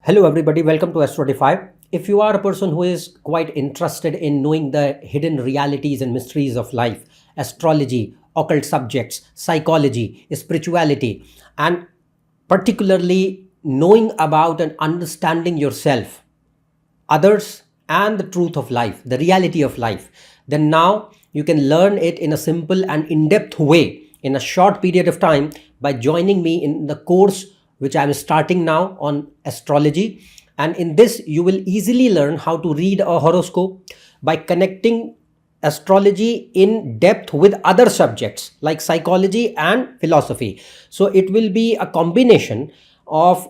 Hello everybody, welcome to AstroEdify. If you are a person who is quite interested in knowing the hidden realities and mysteries of life, astrology, occult subjects, psychology, spirituality, and particularly knowing about and understanding yourself, others, and the truth of life, the reality of life, then now you can learn it in a simple and in-depth way in a short period of time by joining me in the course which I am starting now on astrology. And in this, you will easily learn how to read a horoscope by connecting astrology in depth with other subjects like psychology and philosophy. So it will be a combination of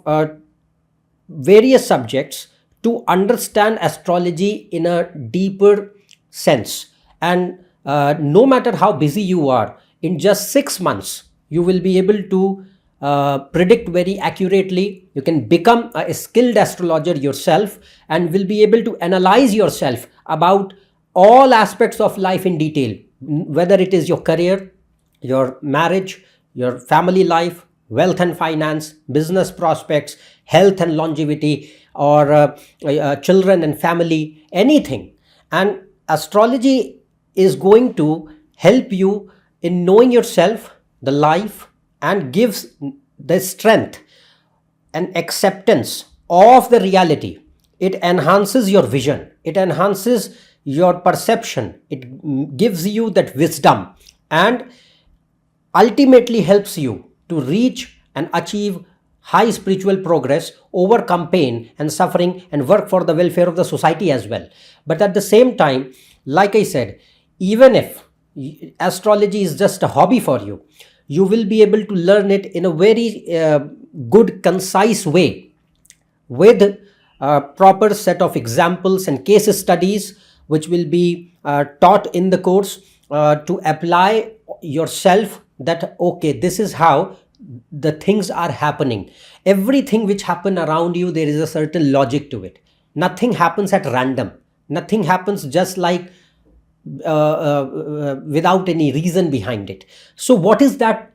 various subjects to understand astrology in a deeper sense. And no matter how busy you are, in just 6 months, you will be able to predict very accurately. You can become a skilled astrologer yourself and will be able to analyze yourself about all aspects of life in detail, whether it is your career, your marriage, your family life, wealth and finance, business prospects, health and longevity, or children and family, anything. And astrology is going to help you in knowing yourself, the life, and gives the strength and acceptance of the reality. It enhances your vision, it enhances your perception, it gives you that wisdom, and ultimately helps you to reach and achieve high spiritual progress, overcome pain and suffering, and work for the welfare of the society as well. But at the same time, like I said, even if astrology is just a hobby for you, you will be able to learn it in a very good, concise way with a proper set of examples and case studies which will be taught in the course to apply yourself that, okay, this is how the things are happening. Everything which happen around you, there is a certain logic to it. Nothing happens at random. Nothing happens just like without any reason behind it. So what is that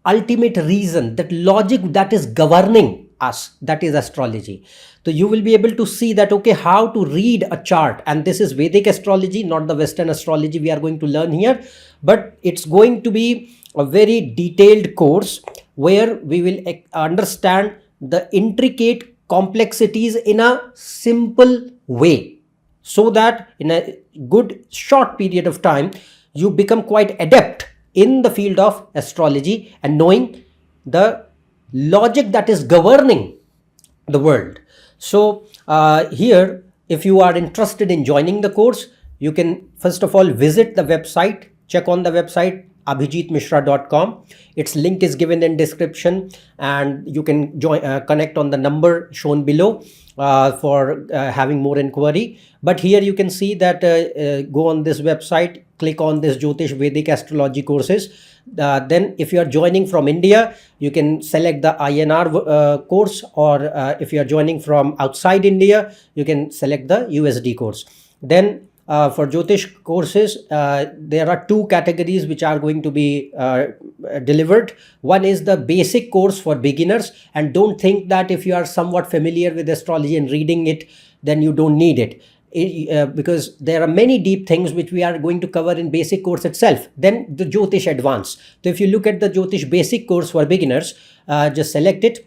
ultimate reason, that logic that is governing us? That is astrology. So you will be able to see that, okay, how to read a chart. And this is Vedic astrology, not the Western astrology we are going to learn here, but it's going to be a very detailed course where we will understand the intricate complexities in a simple way, so that in a good short period of time, you become quite adept in the field of astrology and knowing the logic that is governing the world. So here, if you are interested in joining the course, you can first of all visit the website, check on the website abhijeetmishra.com. its link is given in description, and you can join connect on the number shown below for having more inquiry. But here you can see that go on this website, click on this Jyotish Vedic Astrology courses. Then if you are joining from India, you can select the INR course, or if you are joining from outside India, you can select the USD course. Then for Jyotish courses, there are two categories which are going to be delivered. One is the basic course for beginners, and don't think that if you are somewhat familiar with astrology and reading it, then you don't need it. Because there are many deep things which we are going to cover in basic course itself. Then the Jyotish Advanced. So if you look at the Jyotish basic course for beginners, just select it.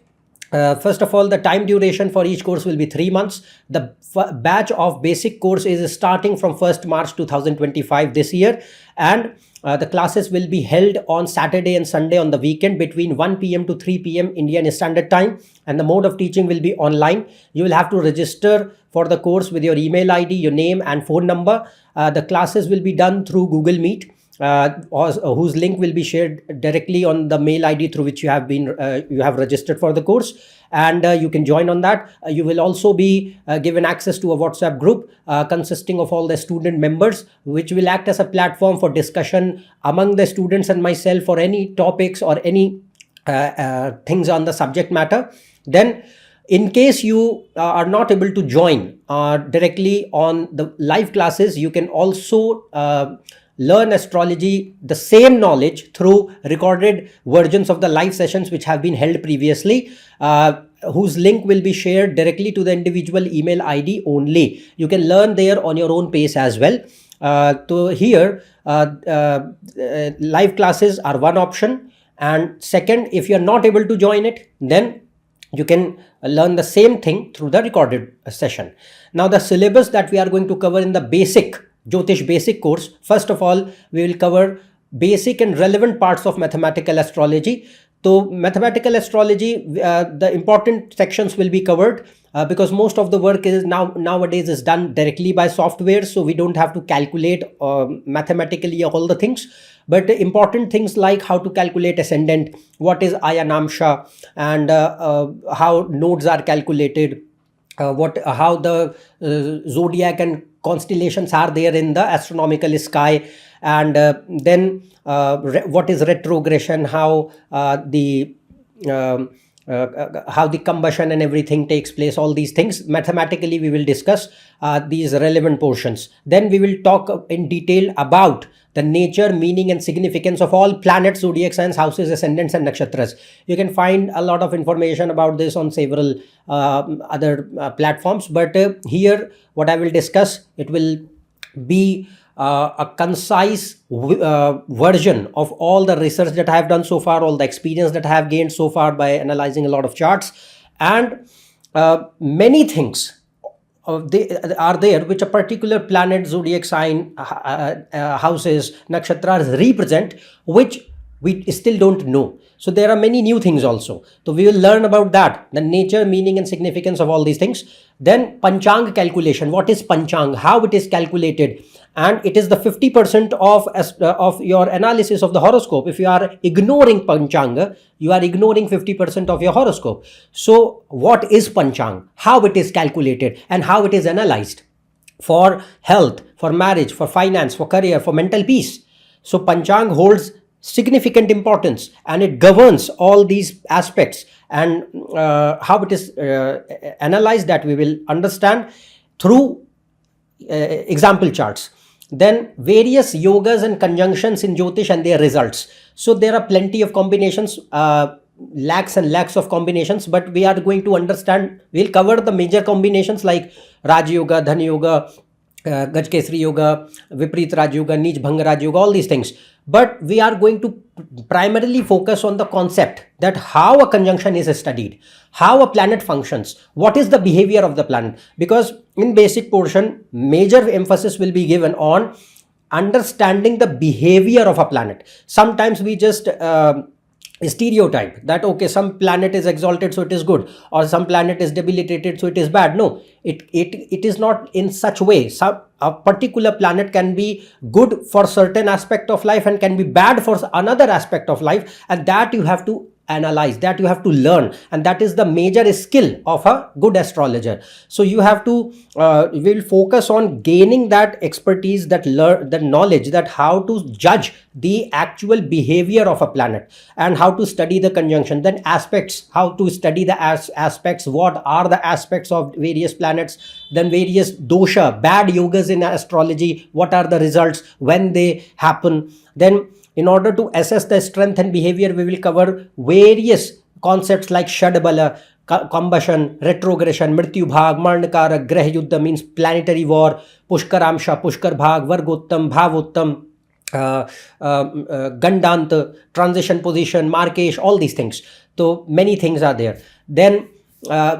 First of all, the time duration for each course will be 3 months. The batch of basic course is starting from 1st March 2025 this year, and the classes will be held on Saturday and Sunday on the weekend between 1 p.m. to 3 p.m. Indian Standard Time, and the mode of teaching will be online. You will have to register for the course with your email ID, your name and phone number. The classes will be done through Google Meet, whose link will be shared directly on the mail ID through which you have registered for the course, and you can join on that. You will also be given access to a WhatsApp group consisting of all the student members, which will act as a platform for discussion among the students and myself for any topics or any things on the subject matter. Then in case you are not able to join directly on the live classes, you can also learn astrology, the same knowledge, through recorded versions of the live sessions which have been held previously. whose link will be shared directly to the individual email ID only. You can learn there on your own pace as well. So here, live classes are one option, and second, if you are not able to join it, then you can learn the same thing through the recorded session. Now, the syllabus that we are going to cover in the basic Jyotish basic course, first of all, we will cover basic and relevant parts of mathematical astrology. So mathematical astrology, the important sections will be covered because most of the work is nowadays is done directly by software, so we don't have to calculate mathematically all the things. But important things like how to calculate ascendant, what is Ayanamsha, and how nodes are calculated, how the zodiac and constellations are there in the astronomical sky, and then what is retrogression, how the combustion and everything takes place. All these things mathematically we will discuss these relevant portions. Then we will talk in detail about the nature, meaning and significance of all planets, zodiac signs, houses, ascendants and nakshatras. You can find a lot of information about this on several other platforms, but here what I will discuss, it will be a concise version of all the research that I have done so far, all the experience that I have gained so far by analyzing a lot of charts, and many things they are there which a particular planet, zodiac sign, houses, nakshatras represent, which we still don't know. So there are many new things also. So we will learn about that, the nature, meaning and significance of all these things. Then Panchang calculation. What is Panchang? How it is calculated? And it is the 50% of your analysis of the horoscope. If you are ignoring Panchang, you are ignoring 50% of your horoscope. So what is Panchang? How it is calculated and how it is analyzed for health, for marriage, for finance, for career, for mental peace. So Panchang holds significant importance and it governs all these aspects, and how it is analyzed, that we will understand through example charts. Then various yogas and conjunctions in Jyotish and their results. So there are plenty of combinations, lakhs and lakhs of combinations, but we are going to understand, we'll cover the major combinations like Raj Yoga, Dhan Yoga, Gajkesri Yoga, Viprit Raj Yoga, Nij Bhang Raj Yoga, all these things. But we are going to primarily focus on the concept that how a conjunction is studied, how a planet functions, what is the behavior of the planet. Because in basic portion, major emphasis will be given on understanding the behavior of a planet. Sometimes we just stereotype that, okay, some planet is exalted so it is good, or some planet is debilitated so it is bad. No, it is not in such way. A particular planet can be good for certain aspect of life and can be bad for another aspect of life, and that you have to analyze, that you have to learn, and that is the major skill of a good astrologer. So you have to will focus on gaining that expertise, that the knowledge, that how to judge the actual behavior of a planet and how to study the conjunction. Then aspects, how to study the aspects, what are the aspects of various planets. Then various dosha, bad yogas in astrology, what are the results when they happen. Then in order to assess the strength and behavior, we will cover various concepts like Shadbala, combustion, retrogression, Mrityu Bhag, Marnakara, Grah Yuddha means planetary war, Pushkaramsha, Pushkar Bhag, Vargottam, Bhavottam, Gandant, transition position, Markesh, all these things. So many things are there. Then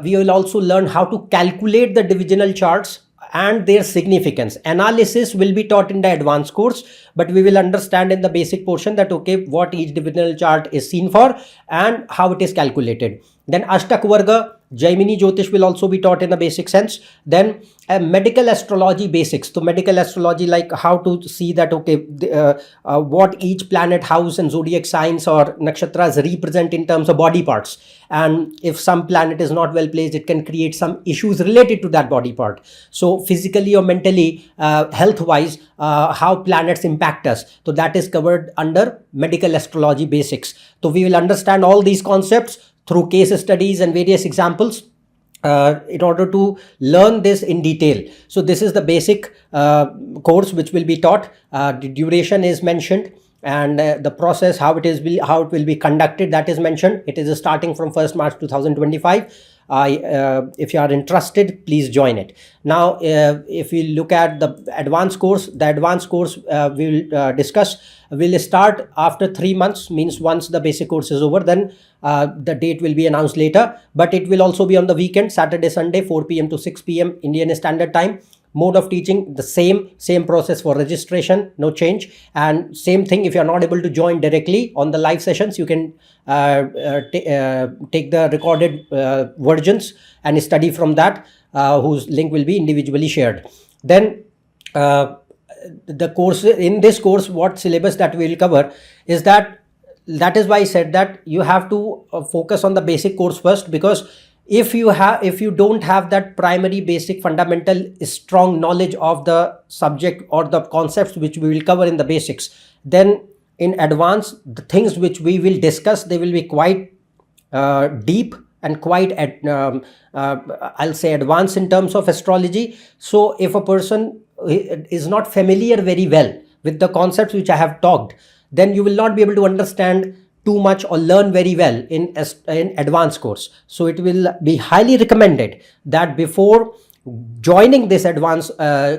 we will also learn how to calculate the divisional charts and their significance. Analysis will be taught in the advanced course, but we will understand in the basic portion that, okay, what each divisional chart is seen for and how it is calculated. Then Ashtak Varga, Jaimini Jyotish will also be taught in a basic sense. Then medical astrology basics. So medical astrology, like how to see that, okay, what each planet, house and zodiac signs or nakshatras represent in terms of body parts. And if some planet is not well placed, it can create some issues related to that body part. So physically or mentally, health wise, how planets impact us. So that is covered under medical astrology basics. So we will understand all these concepts through case studies and various examples in order to learn this in detail. So this is the basic course which will be taught. The duration is mentioned, and the process, how it will be conducted, that is mentioned. It is starting from 1st March 2025. If you are interested, please join it. Now, if we look at the advanced course, we will discuss. Will start after 3 months, means once the basic course is over, then the date will be announced later. But it will also be on the weekend, Saturday, Sunday, 4 p.m. to 6 p.m. Indian Standard Time. Mode of teaching the same process for registration, no change. And same thing, if you are not able to join directly on the live sessions, you can take the recorded versions and study from that, whose link will be individually shared. Then the course, in this course, what syllabus that we will cover is that is why I said that you have to focus on the basic course first, because if you don't have that primary basic fundamental strong knowledge of the subject or the concepts which we will cover in the basics, then in advance the things which we will discuss, they will be quite deep and quite I'll say advanced in terms of astrology. So if a person is not familiar very well with the concepts which I have talked, then you will not be able to understand too much or learn very well in advanced course. So it will be highly recommended that before joining this advanced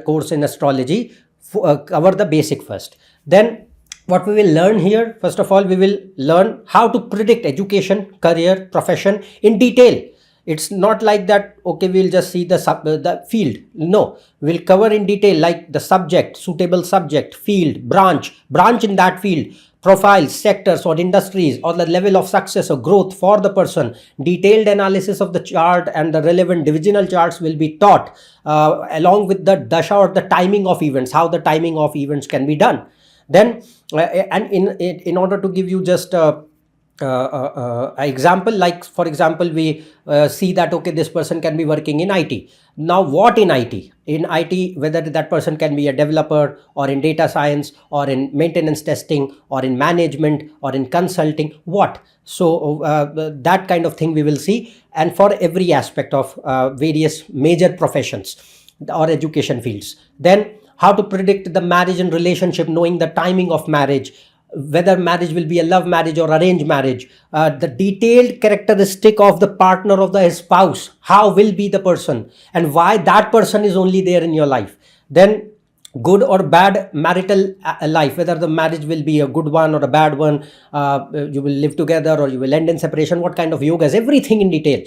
course in astrology, cover the basic first. Then what we will learn here, first of all, we will learn how to predict education, career, profession in detail. It's not like that, okay, we'll just see the field. No, we'll cover in detail, like the subject, suitable subject, field, branch in that field, profiles, sectors or industries, or the level of success or growth for the person. Detailed analysis of the chart and the relevant divisional charts will be taught, along with the dasha or the timing of events, how the timing of events can be done. Then and in order to give you just example, like for example, we see that, okay, this person can be working in IT. Now what in IT? In IT, whether that person can be a developer or in data science or in maintenance testing or in management or in consulting, what? So that kind of thing we will see, and for every aspect of various major professions or education fields. Then how to predict the marriage and relationship, knowing the timing of marriage, whether marriage will be a love marriage or arranged marriage, the detailed characteristic of the partner of the spouse, how will be the person and why that person is only there in your life. Then good or bad marital life, whether the marriage will be a good one or a bad one, you will live together or you will end in separation, what kind of yogas, everything in detail.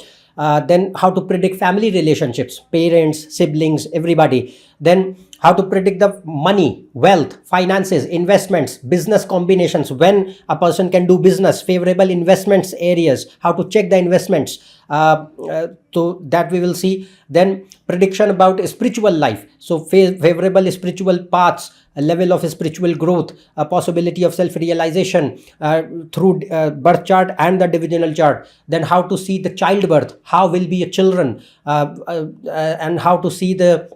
Then how to predict family relationships, parents, siblings, everybody. Then how to predict the money, wealth, finances, investments, business combinations, when a person can do business, favorable investments areas, how to check the investments, so that we will see. Then prediction about spiritual life, so favorable spiritual paths, a level of spiritual growth, a possibility of self-realization through birth chart and the divisional chart. Then how to see the childbirth, how will be a children, and how to see the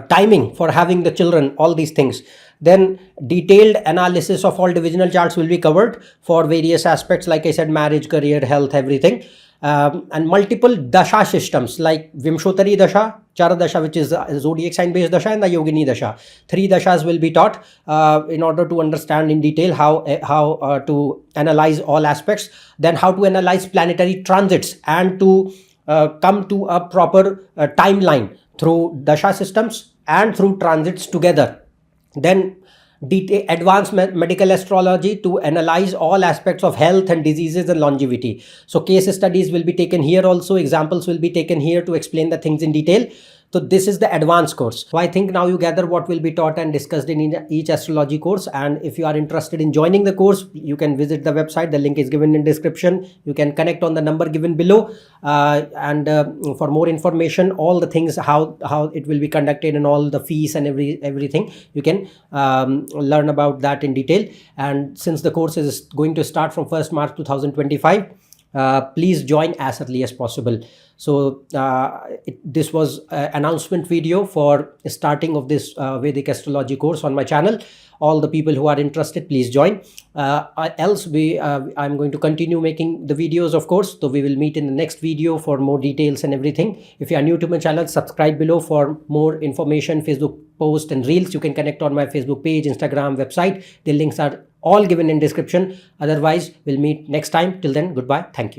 timing for having the children, all these things. Then detailed analysis of all divisional charts will be covered for various aspects, like I said, marriage, career, health, everything. And multiple dasha systems like Vimshotari dasha, Chara dasha, which is zodiac sign based dasha, and the Yogini dasha. 3 dashas will be taught in order to understand in detail how to analyze all aspects. Then how to analyze planetary transits and to come to a proper timeline through dasha systems and through transits together. Then advanced medical astrology to analyze all aspects of health and diseases and longevity. So case studies will be taken here also, examples will be taken here to explain the things in detail. So this is the advanced course. So I think now you gather what will be taught and discussed in each astrology course. And if you are interested in joining the course, you can visit the website. The link is given in description. You can connect on the number given below. And for more information, all the things, how it will be conducted and all the fees and everything, you can learn about that in detail. And since the course is going to start from 1st March 2025, please join as early as possible. So this was an announcement video for starting of this Vedic astrology course on my channel. All the people who are interested, please join. Else I'm going to continue making the videos, of course. So we will meet in the next video for more details and everything. If you are new to my channel, subscribe below for more information, Facebook post and reels. You can connect on my Facebook page, Instagram, website. The links are all given in description. Otherwise, we'll meet next time. Till then, goodbye. Thank you.